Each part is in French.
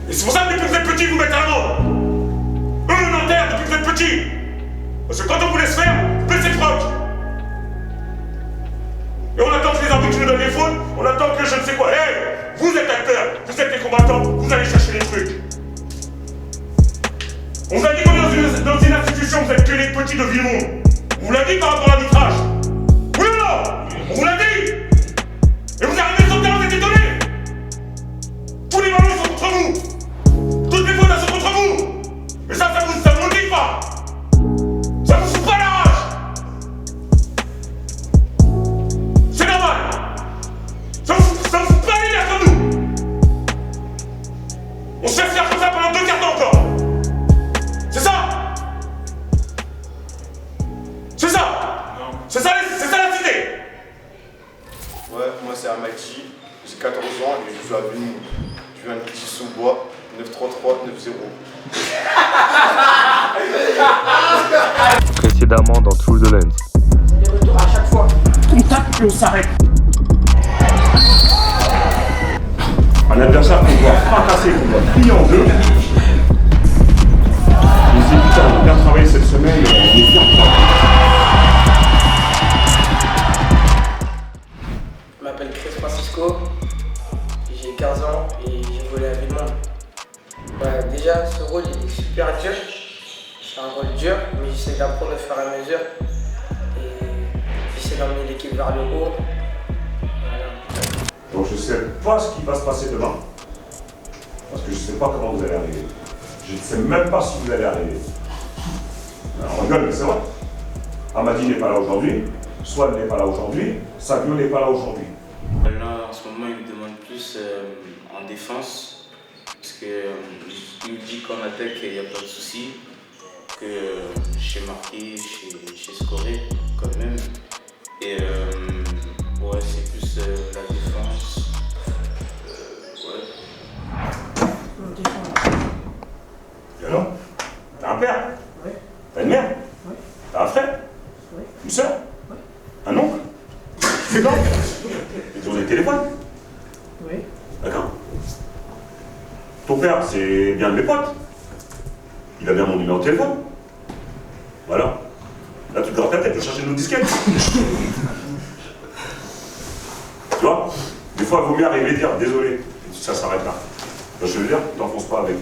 Et c'est pour ça que depuis que vous êtes petit, vous mettez à l'amende. Eux, on enterre depuis que vous êtes petit. Parce que quand on vous laisse faire, vous baissez le froc. Et on attend que les arbitres nous donnent les fautes, on attend que je ne sais quoi. Hé, vous êtes acteurs, vous êtes les combattants, vous allez chercher les trucs. On vous a dit qu'on est dans une institution, vous êtes que les petits de Villemont. On vous l'a dit par rapport à l'arbitrage. Oui ou non? On vous l'a dit. Et vous arrivez sur le terrain, vous êtes étonnés. Tous les ballons sont contre vous. Toutes les fautes elles sont contre vous. Mais ça vous motive pas. Ça vous fout pas la rage. C'est normal. Ça vous fout pas les nerfs comme nous. On se fait faire comme ça pendant 2 quarts d'heure encore. C'est ça. C'est ça. Non. C'est ça la cité. Ouais, moi c'est Amati, j'ai 14 ans et je joue à Villemont. Je viens de Petit-sous-Bois, 933-90. Précédemment dans True the Lens. Les retours à chaque fois. On tape et on s'arrête. Un adversaire qu'on doit fracasser, qu'on doit plier en deux. On se dit putain, on a bien travaillé cette semaine, on est fiers de toi. Je m'appelle Chris Francisco, j'ai 15 ans et j'ai volé à Villemont. Bah, déjà, ce rôle il est super dur. C'est un rôle dur, mais j'essaie d'apprendre au fur et à mesure. Et j'essaie d'emmener l'équipe vers le haut. Voilà. Donc je ne sais pas ce qui va se passer demain. Parce que je ne sais pas comment vous allez arriver. Je ne sais même pas si vous allez arriver. Alors, on rigole, mais c'est vrai. Amadi n'est pas là aujourd'hui, Swan n'est pas là aujourd'hui, Savio n'est pas là aujourd'hui. Là, en ce moment, il me demande plus en défense. Parce qu'il me dit qu'en attaque, il n'y a pas de souci. Que je sais marquer, je sais scorer quand même. Et ouais, c'est plus la défense. Ouais. Et alors? T'as un père? Oui. T'as une mère? Oui. T'as un frère? Oui. Une sœur? Oui. Un oncle? C'est quand? Ils ont des téléphones? Oui. D'accord. Ton père, c'est bien de mes potes. Il a bien mon numéro de téléphone. Voilà. Là, tu te grattes ta tête, tu chercher nos disquettes. Tu vois? Des fois, il vaut mieux arriver et dire désolé. Et ça s'arrête là. Je veux dire, t'enfonces pas avec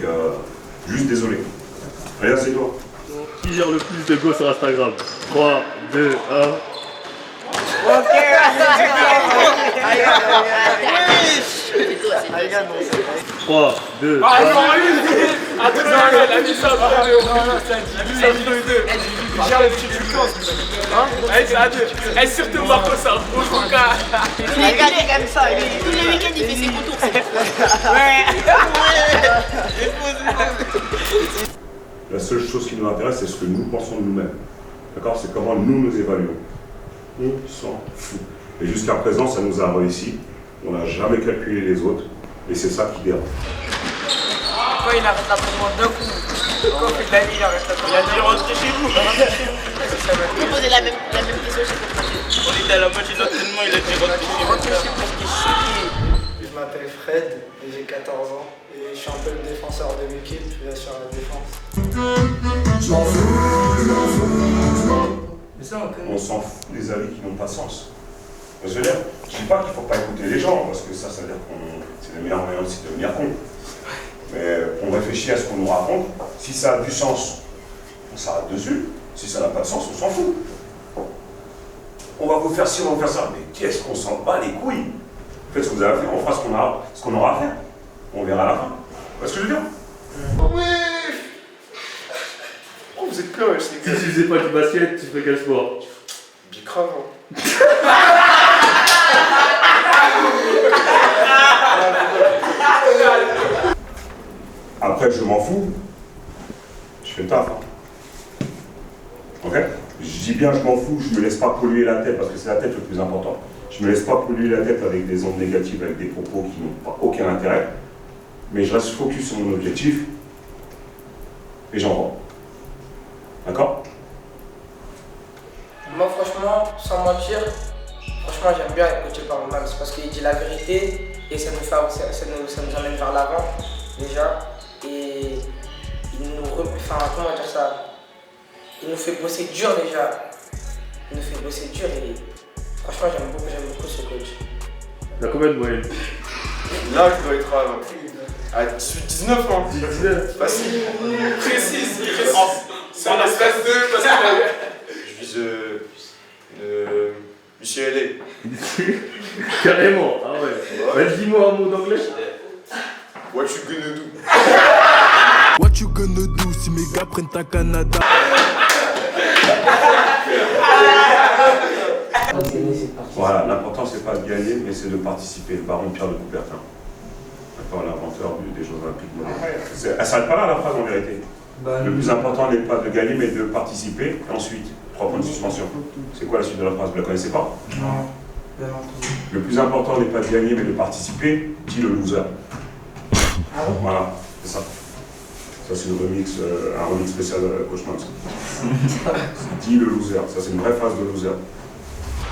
juste désolé. Regarde, c'est toi. Qui gère le plus de go sur Instagram? 3, 2, 1. Ok, 3, 2, 1. Ah non, attends, elle a mis ça à deux. Elle a mis deux. Elle gère les petits fréquences. Elle est à deux. Elle surtout Marco ça. Au cas. Regarde, il est comme ça. Tous les week-ends, il fait ses contours. La seule chose qui nous intéresse, c'est ce que nous pensons de nous-mêmes. D'accord? C'est comment nous nous évaluons. On s'en fout. Et jusqu'à présent, ça nous a réussi. On n'a jamais calculé les autres. Et c'est ça qui dérange. Quand il arrête l'entraînement d'un coup, quand il a dit il arrête l'entraînement. Il a dit rentrez chez vous. Je vais poser la même question chez toi. On était à la moitié d'entraînement, il a dit rentrez chez vous. Je m'appelle Fred et j'ai 14 ans et je suis un peu le défenseur de l'équipe, je suis sur la défense. On s'en fout des avis qui n'ont pas de sens. Je veux dire, je dis pas qu'il ne faut pas écouter les gens, parce que ça veut dire qu'on c'est le meilleur moyen aussi de devenir con. Mais on réfléchit à ce qu'on nous raconte. Si ça a du sens, on s'arrête dessus. Si ça n'a pas de sens, on s'en fout. On va vous faire ci, on va vous faire ça. Mais qu'est-ce qu'on s'en bat les couilles? Faites ce que vous avez à faire, on fera ce qu'on aura à faire. On verra à la fin. Vous voyez ce que je veux dire? Oui. Oh, vous êtes cloche, Si les gars. tu faisais pas du basket, tu fais quel sport? Bicrave, hein. Après, je m'en fous. Je fais le taf. Hein. Ok? Je dis bien je m'en fous, je me laisse pas polluer la tête, parce que c'est la tête le plus important. Je me laisse pas polluer la tête avec des ondes négatives, avec des propos qui n'ont pas aucun intérêt. Mais je reste focus sur mon objectif. Et j'en vends. D'accord? Moi, franchement, sans mentir, franchement, j'aime bien être coaché par mon âme. C'est parce qu'il dit la vérité et ça nous amène vers l'avant, déjà. enfin, comment dire ça, il nous fait bosser dur déjà. Il nous fait bosser dur et franchement, j'aime beaucoup ce coach. T'as combien de moyenne? Là, je dois être à 18-19 ans. 19. Facile. Précise. C'est en espace 2 parce que. Je vise UCLA. Carrément, ah ouais. Vas-y, dis-moi un mot d'anglais. What you gonna do? What you gonna do si mes gars prennent ta Canada? Voilà, l'important c'est pas de gagner, mais c'est de participer. Le baron Pierre de Coubertin, l'inventeur des Jeux Olympiques modernes. Elle s'arrête pas là la phrase en vérité. Le plus important n'est pas de gagner, mais de participer. Ensuite, 3 points de suspension. C'est quoi la suite de la phrase? Vous la connaissez pas? Non, bien entendu. Le plus important n'est pas de gagner, mais de participer. Dit le loser. Voilà, c'est ça. Ça c'est un remix spécial Coach Max. Dit le loser. Ça c'est une vraie phrase de loser.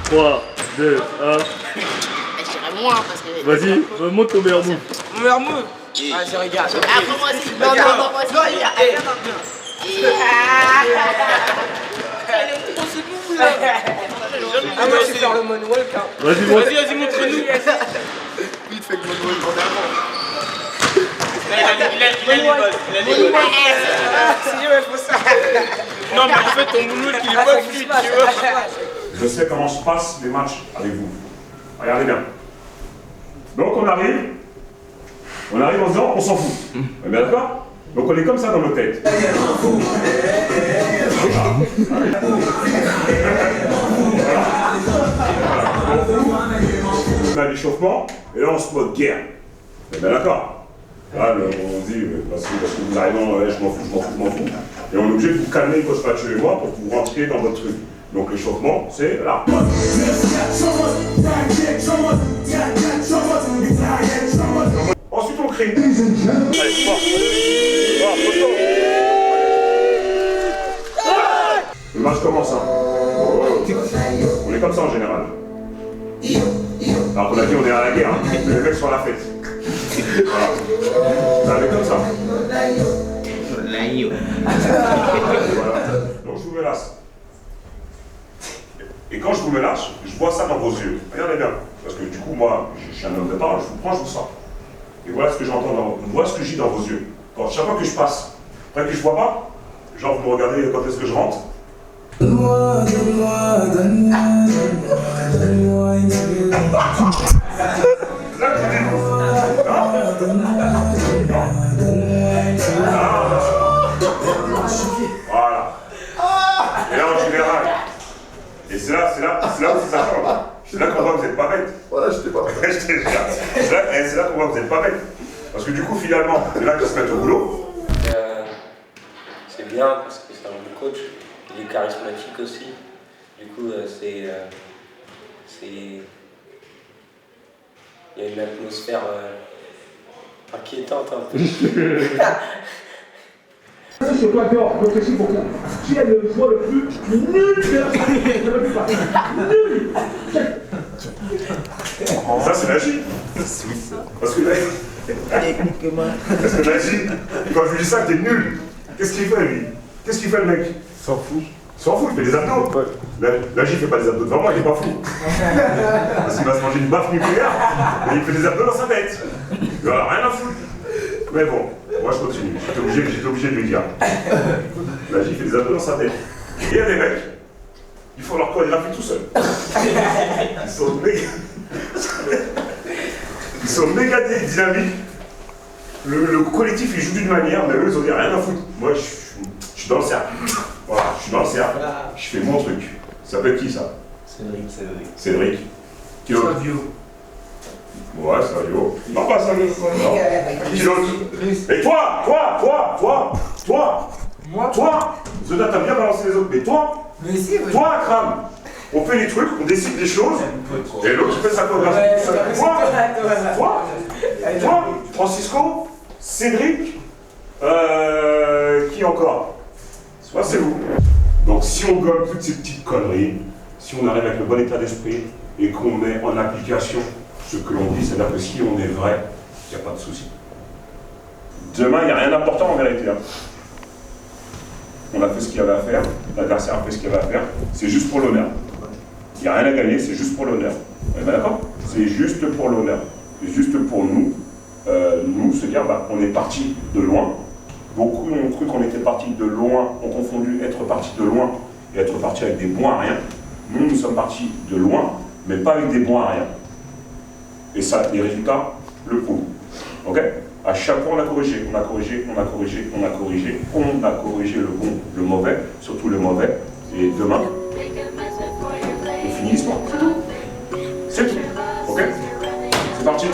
3, 2, 1. Je dirais moins parce que. Vas-y, montre ton meilleur move. Mon meilleur move. Vas-y, regarde. Après moi aussi. Non, moi aussi. Ah, moi je sais faire le moonwalk. Vas-y, montre. Vas-y, montre-nous. Vite fait que mon noël en avant. Il a les balles. Si je faut ça. Non, mais en fait, ton moonwalk, il est pas fluide, tu vois. Je sais comment se passent les matchs avec vous. Regardez bien. Donc on arrive en disant on s'en fout. On est bien d'accord? Donc on est comme ça dans nos têtes. On a l'échauffement et là on se mode guerre. On est bien d'accord? Là on dit parce que vous arrivez je m'en fous. Et on est obligé de vous calmer coach Mathieu et moi pour que vous rentriez dans votre truc. Donc l'échauffement, c'est là. Ensuite on crie. Le match commence. Hein. On est comme ça en général. Alors qu'on a dit on est à la guerre, hein. Mais les mecs sont à la fête. Voilà. On est comme ça. Voilà. Donc je vous me lâche. Et quand je vous me lâche, je vois ça dans vos yeux. Regardez bien. Parce que du coup, moi, je suis un homme de parole, je vous prends, je vous sors. Et voilà ce que j'entends voilà ce que je dis dans vos yeux. Quand chaque fois que je passe, après que je vois pas, genre vous me regardez quand est-ce que je rentre. Voilà. Et là en général. Et c'est là où ça change. C'est là qu'on voit que vous n'êtes pas bête. Voilà, j'étais pas bête. C'est là qu'on voit que vous n'êtes pas bête. Parce que du coup, finalement, c'est là qu'ils se mettent au boulot. C'est bien parce que c'est un bon coach. Il est charismatique aussi. Du coup, il y a une atmosphère inquiétante un peu. C'est toi dehors, réfléchis beaucoup. Qui est le joueur le plus nul de la nul. Ça, c'est Nagy. Parce que Nagy, quand je lui dis ça, t'es nul. Qu'est-ce qu'il fait, lui? Qu'est-ce qu'il fait, le mec? S'en fout. S'en fout, il fait des abdos. Nagy, il fait pas des abdos devant moi, il est pas fou. Parce qu'il va se manger une baffe nucléaire, mais il fait des abdos dans sa tête. Il en a rien à foutre. Mais bon, moi je continue. J'étais obligé de lui dire. Nagy, il fait des abdos dans sa tête. Et il y a des mecs, il faut leur chorégraphie tout seul. Ils sont méga dynamiques. Le collectif il joue d'une manière, mais eux ils ont dit rien à foutre. Moi je suis dans le cercle. Voilà, je suis dans le cercle, je fais mon truc. Ça s'appelle qui ça? Cédric. Qui l'autre? Savio. Ouais, Savio. Non, pas Savio. Qui l'autre? Et toi, Zoda, t'as bien balancé les autres, mais toi, Akram, on fait les trucs, on décide des choses, et l'autre fait sa chorégraphie. Toi, Francisco, Cédric, qui encore? Moi, c'est vous. Donc, si on gomme toutes ces petites conneries, si on arrive avec le bon état d'esprit et qu'on met en application ce que l'on dit, c'est-à-dire que si on est vrai, il n'y a pas de souci. Demain, il n'y a rien d'important en vérité. Hein. On a fait ce qu'il y avait à faire, l'adversaire a fait ce qu'il y avait à faire, c'est juste pour l'honneur. Il n'y a rien à gagner, c'est juste pour l'honneur. On est d'accord? C'est juste pour l'honneur. C'est juste pour nous. Nous, se dire, on est parti de loin. Beaucoup ont cru qu'on était parti de loin, ont confondu être parti de loin et être parti avec des bons à rien. Nous, nous sommes partis de loin, mais pas avec des bons à rien. Et ça, les résultats le prouvent. Ok? À chaque fois, on a corrigé, on a corrigé, on a corrigé, on a corrigé. On a corrigé le bon, le mauvais, surtout le mauvais. Et demain, on finit l'histoire. C'est tout. C'est tout. Ok? C'est parti.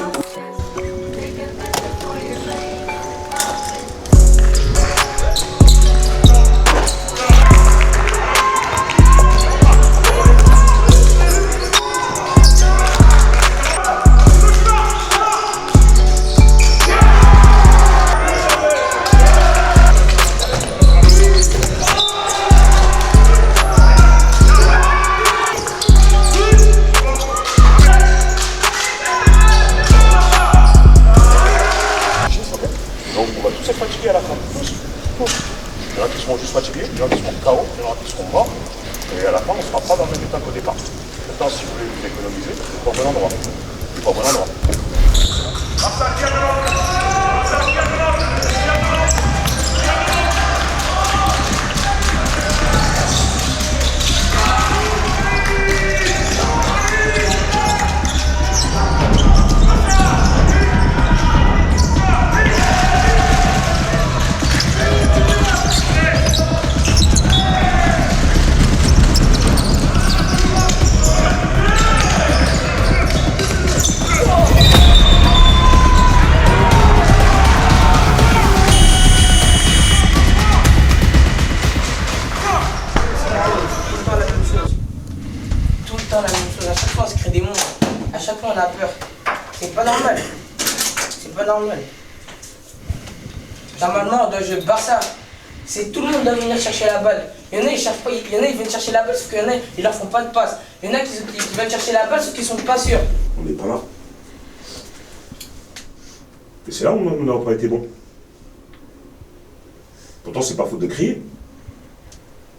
Fatigués à la fin, tous. Il y en a qui seront juste fatigués, il y en a qui seront KO, il y en a qui seront morts, et à la fin on ne sera pas dans le même état qu'au départ. Maintenant, si vous voulez vous économiser, c'est pas au bon endroit. C'est pas au bon endroit. La même chose, à chaque fois on se crée des monstres, à chaque fois on a peur. C'est pas normal. C'est pas normal. Normalement on doit jouer Barça. C'est tout le monde doit venir chercher la balle. Il y en a ils cherchent pas, il y en a ils viennent chercher la balle, sauf qu'il y en a ils leur font pas de passe. Il y en a qui veulent chercher la balle sauf qu'ils sont pas sûrs. On n'est pas là. Et c'est là où on n'a pas été bon. Pourtant c'est pas faute de crier.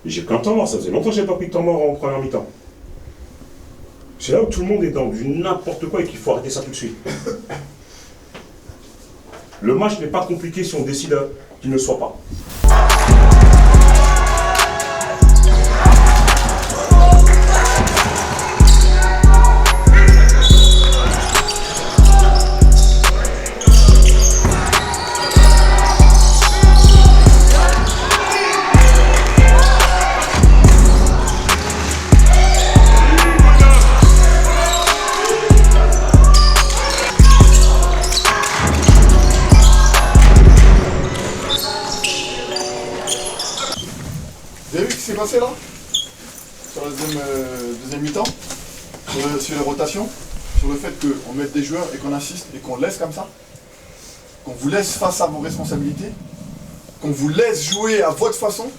J'ai pris un temps mort, ça faisait longtemps que j'ai pas pris de temps mort en première mi-temps. C'est là où tout le monde est dans du n'importe quoi et qu'il faut arrêter ça tout de suite. Le match n'est pas compliqué si on décide qu'il ne soit pas. Vous avez vu ce qui s'est passé là? Sur la deuxième mi-temps? Sur les rotations? Sur le fait qu'on mette des joueurs et qu'on insiste et qu'on laisse comme ça? Qu'on vous laisse face à vos responsabilités? Qu'on vous laisse jouer à votre façon?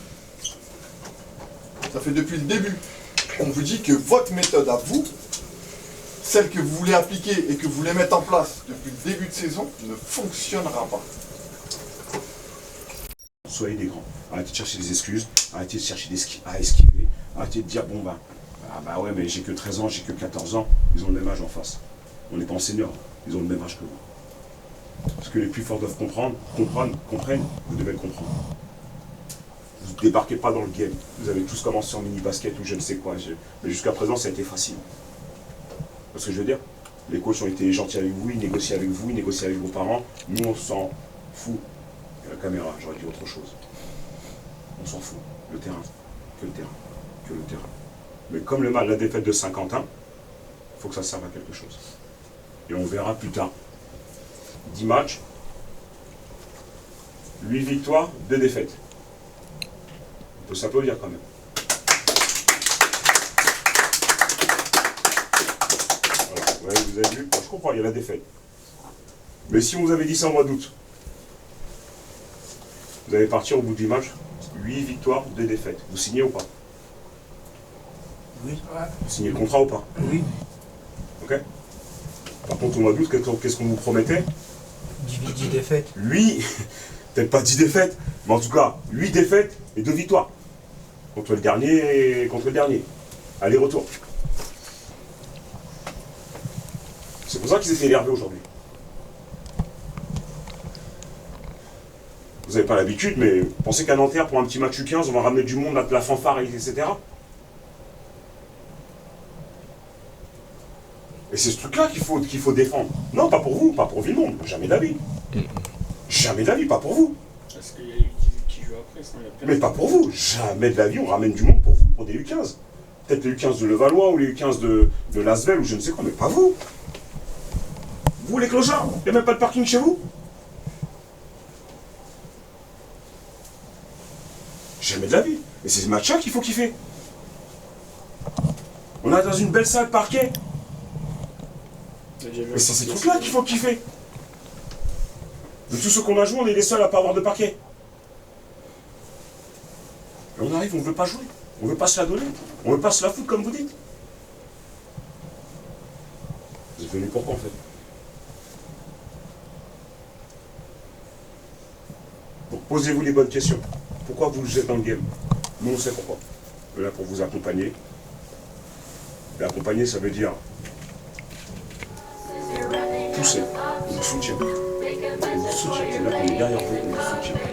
Ça fait depuis le début qu'on vous dit que votre méthode à vous, celle que vous voulez appliquer et que vous voulez mettre en place depuis le début de saison, ne fonctionnera pas. Soyez des grands. Arrêtez de chercher des excuses, arrêtez de chercher à esquiver, arrêtez de dire bon bah ouais mais j'ai que 13 ans, j'ai que 14 ans, ils ont le même âge en face. On n'est pas en senior, ils ont le même âge que vous. Ce que les plus forts doivent comprendre, comprennent, vous devez le comprendre. Vous ne débarquez pas dans le game, vous avez tous commencé en mini-basket ou je ne sais quoi, mais jusqu'à présent ça a été facile. Parce que je veux dire, les coachs ont été gentils avec vous, ils négocient avec vous, ils négocient avec vos parents, nous on s'en fout. La caméra, j'aurais dit autre chose. On s'en fout. Le terrain, que le terrain, que le terrain. Mais comme la défaite de Saint-Quentin, il faut que ça serve à quelque chose. Et on verra plus tard. 10 matchs, 8 victoires, 2 défaites. On peut s'applaudir quand même. Voilà. Ouais, vous avez vu, je comprends, il y a la défaite. Mais si on vous avait dit ça au mois d'août, vous allez partir au bout du match, 8 victoires, 2 défaites. Vous signez ou pas? Oui. Vous signez le contrat ou pas? Oui. Ok. Par contre, au mois d'août, qu'est-ce qu'on vous promettait? 10 défaites. 8 Peut-être pas 10 défaites, mais en tout cas, 8 défaites et 2 victoires. Contre le dernier. Aller-retour. C'est pour ça qu'ils étaient énervés aujourd'hui. Vous n'avez pas l'habitude, mais pensez qu'à Nanterre, pour un petit match U15, on va ramener du monde, la fanfare, etc. Et c'est ce truc-là qu'il faut défendre. Non, pas pour vous, pas pour Villemont, jamais de la vie. Jamais de la vie, pas pour vous. Parce qu'il y a eu qui joue après, sinon il y a personne. Mais pas pour vous, jamais de la vie, on ramène du monde pour vous, pour des U15. Peut-être les U15 de Levallois ou les U15 de Lasvel ou je ne sais quoi, mais pas vous. Vous les clochards, il n'y a même pas de parking chez vous. Jamais de la vie. Et c'est ce match-là qu'il faut kiffer. On est dans une belle salle parquet. Mais c'est ces trucs-là qu'il faut kiffer. De tous ceux qu'on a joué, on est les seuls à pas avoir de parquet. Et on arrive, on ne veut pas jouer. On ne veut pas se la donner. On ne veut pas se la foutre comme vous dites. Vous êtes venus pourquoi en fait? Donc posez-vous les bonnes questions. Pourquoi vous êtes dans le game? Nous on sait pourquoi. On est là pour vous accompagner. Et accompagner ça veut dire pousser, on vous soutient. On vous soutient. C'est là qu'on est derrière vous, on vous soutient.